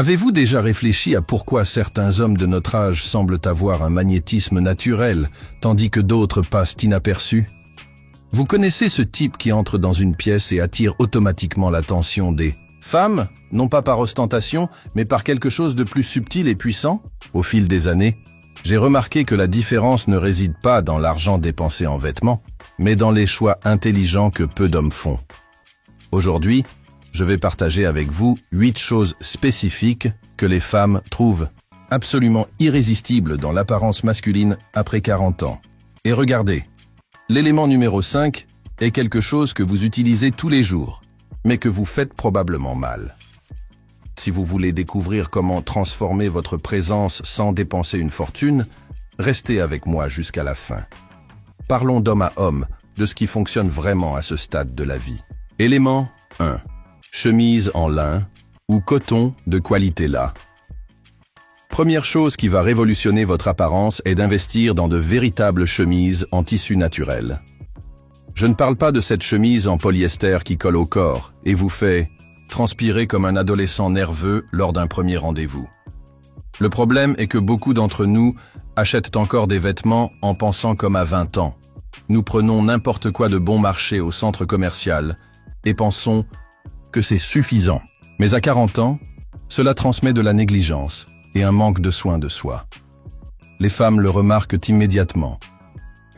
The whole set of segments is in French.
Avez-vous déjà réfléchi à pourquoi certains hommes de notre âge semblent avoir un magnétisme naturel, tandis que d'autres passent inaperçus? Vous connaissez ce type qui entre dans une pièce et attire automatiquement l'attention des femmes, non pas par ostentation, mais par quelque chose de plus subtil et puissant? Au fil des années, j'ai remarqué que la différence ne réside pas dans l'argent dépensé en vêtements, mais dans les choix intelligents que peu d'hommes font. Aujourd'hui, je vais partager avec vous 8 choses spécifiques que les femmes trouvent absolument irrésistibles dans l'apparence masculine après 40 ans. Et regardez, l'élément numéro 5 est quelque chose que vous utilisez tous les jours, mais que vous faites probablement mal. Si vous voulez découvrir comment transformer votre présence sans dépenser une fortune, restez avec moi jusqu'à la fin. Parlons d'homme à homme, de ce qui fonctionne vraiment à ce stade de la vie. Élément 1. Chemise en lin ou coton de qualité là. Première chose qui va révolutionner votre apparence est d'investir dans de véritables chemises en tissu naturel. Je ne parle pas de cette chemise en polyester qui colle au corps et vous fait transpirer comme un adolescent nerveux lors d'un premier rendez-vous. Le problème est que beaucoup d'entre nous achètent encore des vêtements en pensant comme à 20 ans. Nous prenons n'importe quoi de bon marché au centre commercial et pensons que c'est suffisant. Mais à 40 ans, cela transmet de la négligence et un manque de soin de soi. Les femmes le remarquent immédiatement.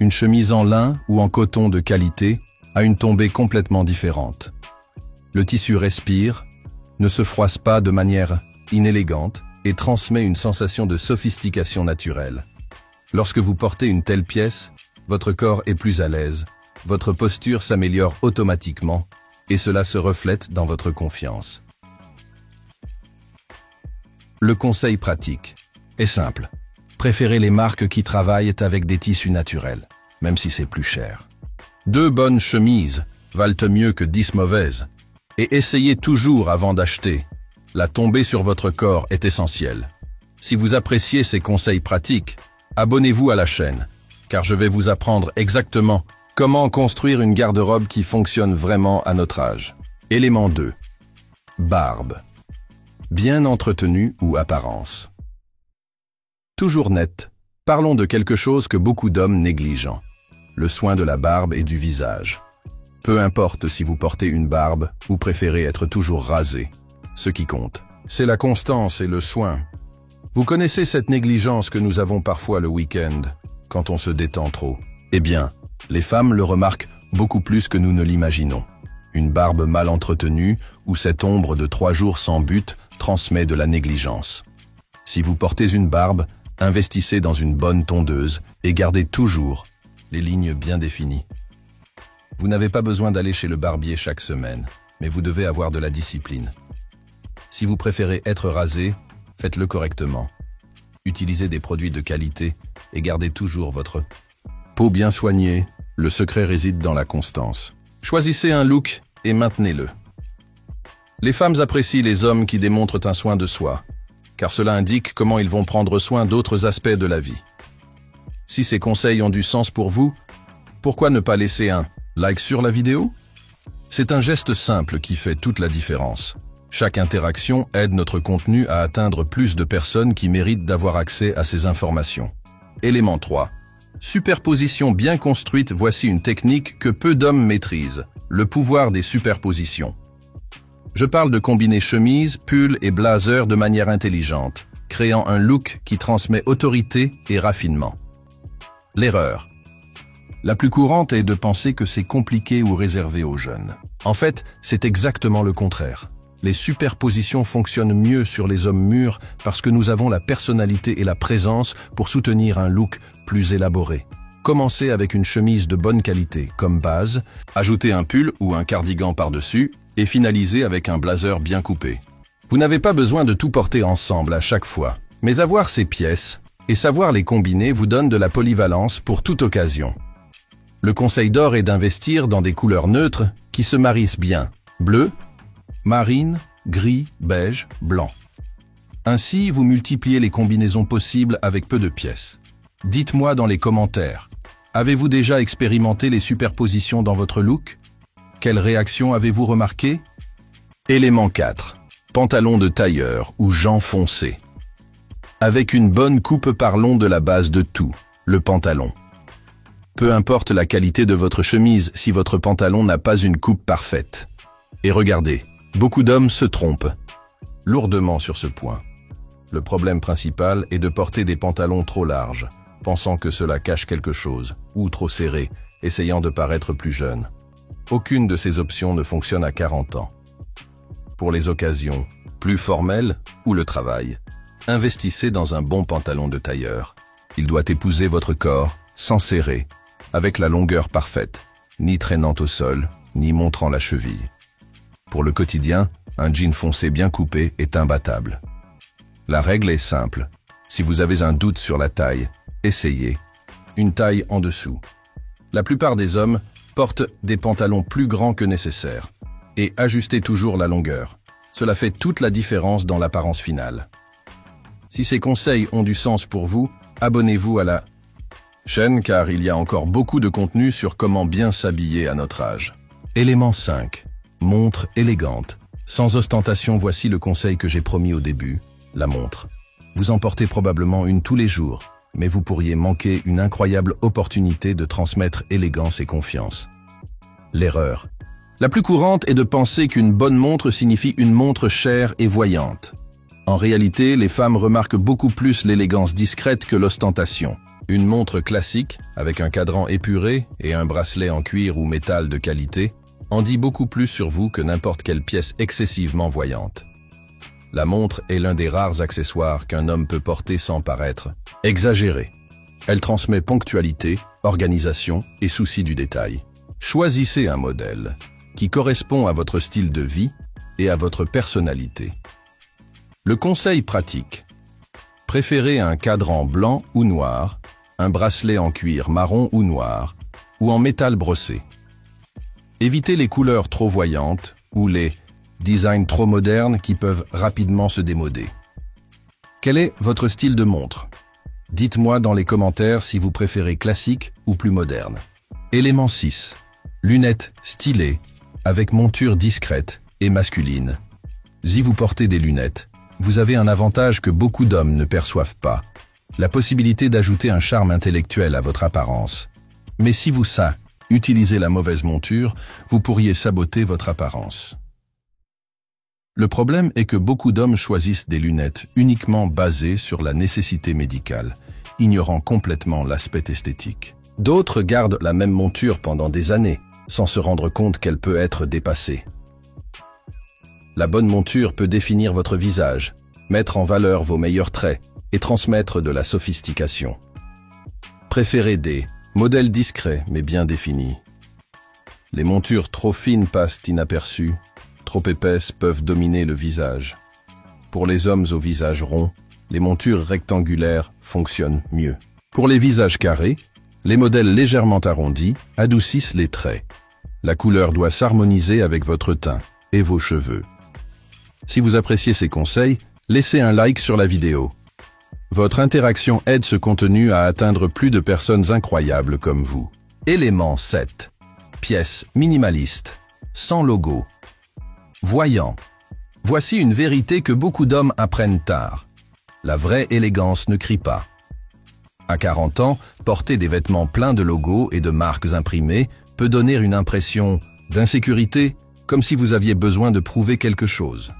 Une chemise en lin ou en coton de qualité a une tombée complètement différente. Le tissu respire, ne se froisse pas de manière inélégante et transmet une sensation de sophistication naturelle. Lorsque vous portez une telle pièce, votre corps est plus à l'aise, votre posture s'améliore automatiquement et cela se reflète dans votre confiance. Le conseil pratique est simple. Préférez les marques qui travaillent avec des tissus naturels, même si c'est plus cher. 2 bonnes chemises valent mieux que 10 mauvaises. Et essayez toujours avant d'acheter. La tombée sur votre corps est essentielle. Si vous appréciez ces conseils pratiques, abonnez-vous à la chaîne, car je vais vous apprendre exactement comment construire une garde-robe qui fonctionne vraiment à notre âge. Élément 2. Barbe. Bien entretenue ou apparence. Toujours net, parlons de quelque chose que beaucoup d'hommes négligent. Le soin de la barbe et du visage. Peu importe si vous portez une barbe ou préférez être toujours rasé. Ce qui compte, c'est la constance et le soin. Vous connaissez cette négligence que nous avons parfois le week-end, quand on se détend trop. Eh bien, les femmes le remarquent beaucoup plus que nous ne l'imaginons. Une barbe mal entretenue ou cette ombre de 3 jours sans but transmet de la négligence. Si vous portez une barbe, investissez dans une bonne tondeuse et gardez toujours les lignes bien définies. Vous n'avez pas besoin d'aller chez le barbier chaque semaine, mais vous devez avoir de la discipline. Si vous préférez être rasé, faites-le correctement. Utilisez des produits de qualité et gardez toujours votre peau bien soignée. Le secret réside dans la constance. Choisissez un look et maintenez-le. Les femmes apprécient les hommes qui démontrent un soin de soi, car cela indique comment ils vont prendre soin d'autres aspects de la vie. Si ces conseils ont du sens pour vous, pourquoi ne pas laisser un like sur la vidéo? C'est un geste simple qui fait toute la différence. Chaque interaction aide notre contenu à atteindre plus de personnes qui méritent d'avoir accès à ces informations. Élément 3. Superposition bien construite. Voici une technique que peu d'hommes maîtrisent, le pouvoir des superpositions. Je parle de combiner chemise, pull et blazer de manière intelligente, créant un look qui transmet autorité et raffinement. L'erreur la plus courante est de penser que c'est compliqué ou réservé aux jeunes. En fait, c'est exactement le contraire. Les superpositions fonctionnent mieux sur les hommes mûrs parce que nous avons la personnalité et la présence pour soutenir un look plus élaboré. Commencez avec une chemise de bonne qualité comme base, ajoutez un pull ou un cardigan par-dessus et finalisez avec un blazer bien coupé. Vous n'avez pas besoin de tout porter ensemble à chaque fois, mais avoir ces pièces et savoir les combiner vous donne de la polyvalence pour toute occasion. Le conseil d'or est d'investir dans des couleurs neutres qui se marient bien. Bleu, marine, gris, beige, blanc. Ainsi, vous multipliez les combinaisons possibles avec peu de pièces. Dites-moi dans les commentaires, avez-vous déjà expérimenté les superpositions dans votre look? Quelle réaction avez-vous remarqué? Élément 4. pantalon de tailleur ou jean foncé. Avec une bonne coupe, parlons de la base de tout, le pantalon. Peu importe la qualité de votre chemise si votre pantalon n'a pas une coupe parfaite. Et regardez, beaucoup d'hommes se trompent lourdement sur ce point. Le problème principal est de porter des pantalons trop larges, pensant que cela cache quelque chose, ou trop serrés, essayant de paraître plus jeune. Aucune de ces options ne fonctionne à 40 ans. Pour les occasions plus formelles ou le travail, investissez dans un bon pantalon de tailleur. Il doit épouser votre corps, sans serrer, avec la longueur parfaite, ni traînant au sol, ni montrant la cheville. Pour le quotidien, un jean foncé bien coupé est imbattable. La règle est simple. Si vous avez un doute sur la taille, essayez une taille en dessous. La plupart des hommes portent des pantalons plus grands que nécessaire et ajustez toujours la longueur. Cela fait toute la différence dans l'apparence finale. Si ces conseils ont du sens pour vous, abonnez-vous à la chaîne car il y a encore beaucoup de contenu sur comment bien s'habiller à notre âge. Élément 5. Montre élégante. Sans ostentation, voici le conseil que j'ai promis au début, la montre. Vous en portez probablement une tous les jours, mais vous pourriez manquer une incroyable opportunité de transmettre élégance et confiance. L'erreur la plus courante est de penser qu'une bonne montre signifie une montre chère et voyante. En réalité, les femmes remarquent beaucoup plus l'élégance discrète que l'ostentation. Une montre classique, avec un cadran épuré et un bracelet en cuir ou métal de qualité, en dit beaucoup plus sur vous que n'importe quelle pièce excessivement voyante. La montre est l'un des rares accessoires qu'un homme peut porter sans paraître exagéré. Elle transmet ponctualité, organisation et souci du détail. Choisissez un modèle qui correspond à votre style de vie et à votre personnalité. Le conseil pratique. Préférez un cadran blanc ou noir, un bracelet en cuir marron ou noir, ou en métal brossé. Évitez les couleurs trop voyantes ou les designs trop modernes qui peuvent rapidement se démoder. Quel est votre style de montre? Dites-moi dans les commentaires si vous préférez classique ou plus moderne. Élément 6. Lunettes stylées, avec monture discrète et masculine. Si vous portez des lunettes, vous avez un avantage que beaucoup d'hommes ne perçoivent pas, la possibilité d'ajouter un charme intellectuel à votre apparence. Mais si vous utilisez la mauvaise monture, vous pourriez saboter votre apparence. Le problème est que beaucoup d'hommes choisissent des lunettes uniquement basées sur la nécessité médicale, ignorant complètement l'aspect esthétique. D'autres gardent la même monture pendant des années, sans se rendre compte qu'elle peut être dépassée. La bonne monture peut définir votre visage, mettre en valeur vos meilleurs traits et transmettre de la sophistication. Préférez des modèles discrets mais bien définis. Les montures trop fines passent inaperçues, trop épaisses peuvent dominer le visage. Pour les hommes au visage rond, les montures rectangulaires fonctionnent mieux. Pour les visages carrés, les modèles légèrement arrondis adoucissent les traits. La couleur doit s'harmoniser avec votre teint et vos cheveux. Si vous appréciez ces conseils, laissez un like sur la vidéo. Votre interaction aide ce contenu à atteindre plus de personnes incroyables comme vous. Élément 7. Pièces minimalistes, sans logo. Voyant. Voici une vérité que beaucoup d'hommes apprennent tard. La vraie élégance ne crie pas. À 40 ans, porter des vêtements pleins de logos et de marques imprimées peut donner une impression d'insécurité, comme si vous aviez besoin de prouver quelque chose.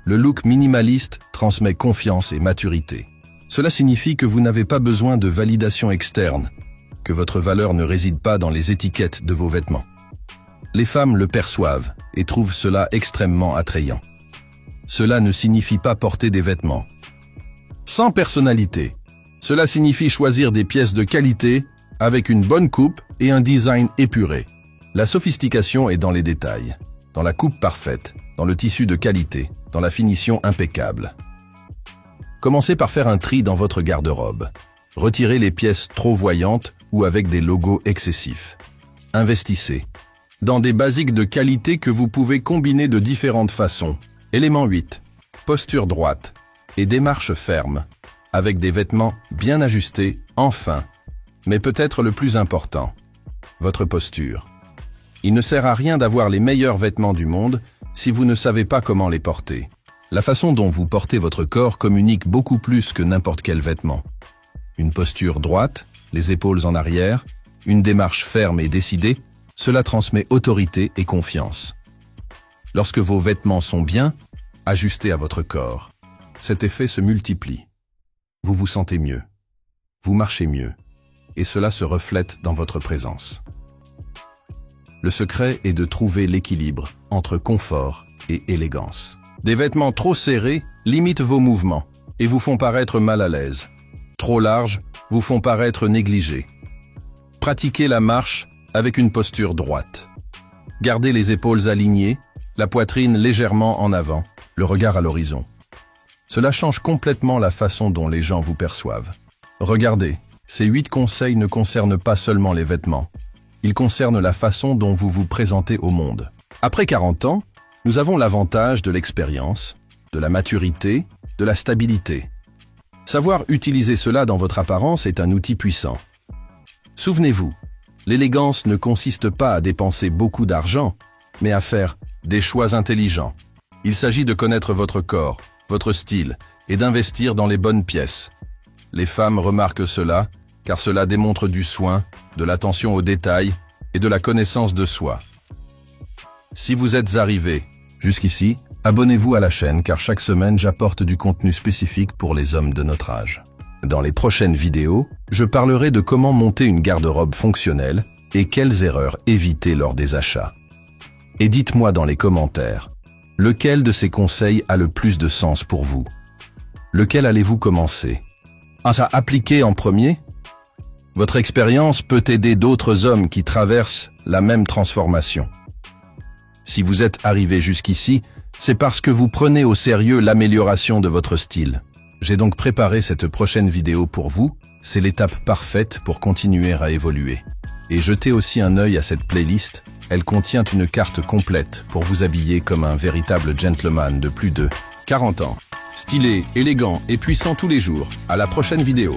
Le look minimaliste transmet confiance et maturité. Cela signifie que vous n'avez pas besoin de validation externe, que votre valeur ne réside pas dans les étiquettes de vos vêtements. Les femmes le perçoivent et trouvent cela extrêmement attrayant. Cela ne signifie pas porter des vêtements sans personnalité. Cela signifie choisir des pièces de qualité avec une bonne coupe et un design épuré. La sophistication est dans les détails, dans la coupe parfaite, dans le tissu de qualité, dans la finition impeccable. Commencez par faire un tri dans votre garde-robe. Retirez les pièces trop voyantes ou avec des logos excessifs. Investissez dans des basiques de qualité que vous pouvez combiner de différentes façons. Élément 8. Posture droite et démarche ferme, avec des vêtements bien ajustés, enfin. Mais peut-être le plus important, votre posture. Il ne sert à rien d'avoir les meilleurs vêtements du monde si vous ne savez pas comment les porter. La façon dont vous portez votre corps communique beaucoup plus que n'importe quel vêtement. Une posture droite, les épaules en arrière, une démarche ferme et décidée, cela transmet autorité et confiance. Lorsque vos vêtements sont bien ajustés à votre corps, cet effet se multiplie. Vous vous sentez mieux, vous marchez mieux, et cela se reflète dans votre présence. Le secret est de trouver l'équilibre entre confort et élégance. Des vêtements trop serrés limitent vos mouvements et vous font paraître mal à l'aise. Trop larges vous font paraître négligés. Pratiquez la marche avec une posture droite. Gardez les épaules alignées, la poitrine légèrement en avant, le regard à l'horizon. Cela change complètement la façon dont les gens vous perçoivent. Regardez, ces 8 conseils ne concernent pas seulement les vêtements. Ils concernent la façon dont vous vous présentez au monde. Après 40 ans, nous avons l'avantage de l'expérience, de la maturité, de la stabilité. Savoir utiliser cela dans votre apparence est un outil puissant. Souvenez-vous, l'élégance ne consiste pas à dépenser beaucoup d'argent, mais à faire des choix intelligents. Il s'agit de connaître votre corps, votre style, et d'investir dans les bonnes pièces. Les femmes remarquent cela, car cela démontre du soin, de l'attention aux détails et de la connaissance de soi. Si vous êtes arrivé jusqu'ici, abonnez-vous à la chaîne car chaque semaine j'apporte du contenu spécifique pour les hommes de notre âge. Dans les prochaines vidéos, je parlerai de comment monter une garde-robe fonctionnelle et quelles erreurs éviter lors des achats. Et dites-moi dans les commentaires, lequel de ces conseils a le plus de sens pour vous? Lequel allez-vous commencer à appliquer en premier? Votre expérience peut aider d'autres hommes qui traversent la même transformation. Si vous êtes arrivé jusqu'ici, c'est parce que vous prenez au sérieux l'amélioration de votre style. J'ai donc préparé cette prochaine vidéo pour vous, c'est l'étape parfaite pour continuer à évoluer. Et jetez aussi un œil à cette playlist, elle contient une carte complète pour vous habiller comme un véritable gentleman de plus de 40 ans. Stylé, élégant et puissant tous les jours. À la prochaine vidéo.